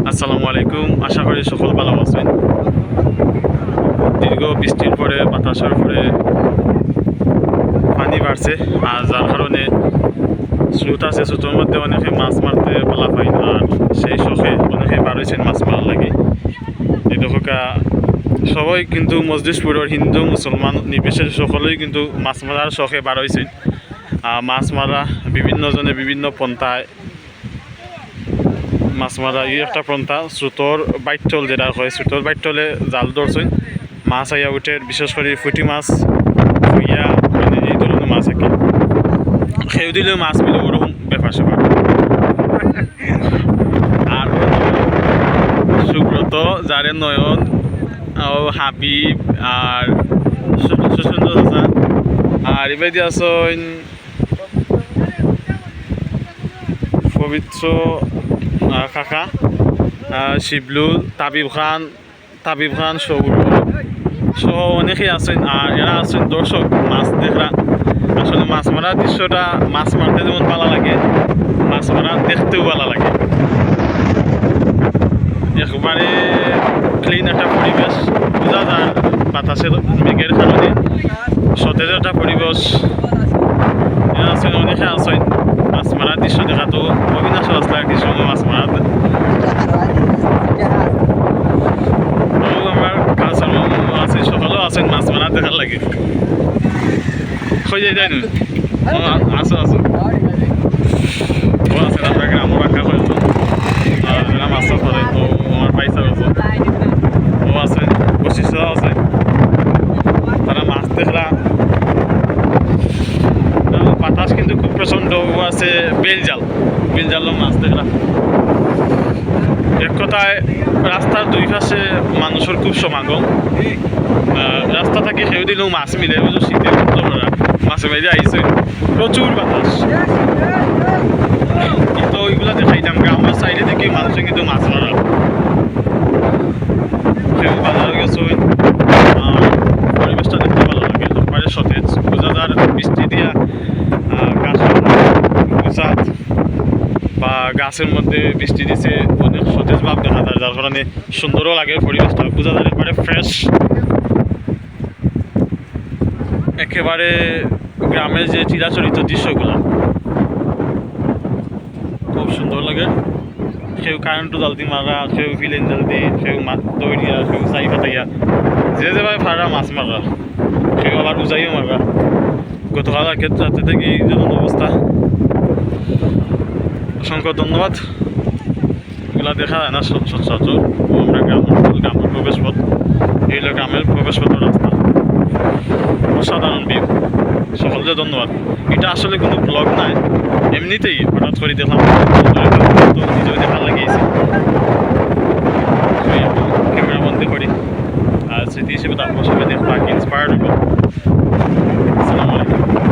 আসসালামু আলাইকুম, আশা করি সকল ভালো আছেন। দীর্ঘ বৃষ্টির পরে বাতাসের পরে পানি বাড়ছে, আর যার কারণে স্রোত আছে। স্রোতের মধ্যে অনেকে মাছ মারতে পালা পায় না, আর সেই শখে অনেকে বার হয়েছেন মাছ মারার লাগে। এই দেখা সবাই কিন্তু মসজিদপুরের হিন্দু মুসলমান নির্বিশেষে সকলেই কিন্তু মাছ মারার শখে বার হয়েছেন। মাছ মারা বিভিন্ন জনে বিভিন্ন পন্থায় মাছ মারা একটা পন্থা। স্রোতর বাইটল যেটা হয়, স্রোতর বাইটলে জাল ধরছেন, মাছ আইয়া উঠে। বিশেষ করে ফুটি মাছ হইয়া মানে এই ধরনের মাছ থাকে, খেয়ে দিলেও মাছ মিলে ওরকম ব্যাপার স্যাপার। আর সুব্রত, যারে নয়ন ও হাবিব আর সুন্দর হাসান, আর এবারে আসেন পবিত্র কাকা, শিবলুল, তাবিব খান সৌরভ সহ অনেকেই আছেন। আর এরা আছেন দর্শক মাছ দেখরা। আসলে মাছ মারার দৃশ্যটা মাছ মারতে যেমন ভালো লাগে, মাছ মারা দেখতেও ভালো লাগে। একবারে ক্লিন একটা পরিবেশ, বোঝা যায় বাতাসের মেঘের কারণে সতেজ একটা পরিবেশ। এরা আছেন অনেকে আছেন মাছ মারার দৃশ্য দেখা। তো অবিনাশ রাস্তা একটি সময় মাছ মারা আমার কাছে আছে, সকলেও আছেন মাছ মারা দেখার লাগে। হয়ে যায় তাই না? আসো আসো, ও আছেন আপনার গ্রাম রাখা হয়েছে, এরা মাছ করে। তো আমার পাইসা আছে, ও আছেন বৈশিষ্ট্য আছে, তারা মাছ দেখলা। বাতাস কিন্তু খুব প্রচণ্ড। ও আছে বেলজালও মাছ দেখলা। এক কথায় রাস্তার দুই পাশে মানুষের খুব সমাগম। রাস্তা থেকে সেও দিলেও মাছ মিলে, ওই যে শীতের মাছে মেরে আইসে, প্রচুর বাতাস। কিন্তু ওইগুলা দেখাইতাম গ্রামের সাইডে থেকে মানুষের কিন্তু মাছ মারা সেও বাজার গেছে। পরিবেশটা দেখতে ভালো লাগে, একবারে সতেজ, বোঝা যার বৃষ্টি দিয়া গাছের গুছাত বা গাছের মধ্যে বৃষ্টি দিছে, অনেক সতেজ ভাব দেখা যায়, যার কারণে সুন্দরও লাগে পরিবেশটা। বোঝা যায় একবারে ফ্রেশ, একেবারে গ্রামের যে চিরাচরিত দৃশ্যগুলো খুব সুন্দর লাগে। কেউ কারেন্টও জালদি মারা, কেউ ফিলেন জালদি, কেউ দৌড়িয়া, কেউ চাই ফাটাইয়া, যে যেভাবে ফারা মাছ মারা, কেউ আবার উজাইও মারা। গতকাল রাতে থেকে এই যেমন অবস্থা। অসংখ্য ধন্যবাদ। এগুলা দেখা যায় না সচরাচর। আমরা গ্রামের প্রবেশ পথ, এই হলো গ্রামের প্রবেশ পথের রাস্তা। অসাধারণ ভিউ, সকলকে ধন্যবাদ। এটা আসলে কোনো ব্লগ নাই, এমনিতেই হঠাৎ করে দেখলাম, নিজেও দেখার লাগিয়েছি।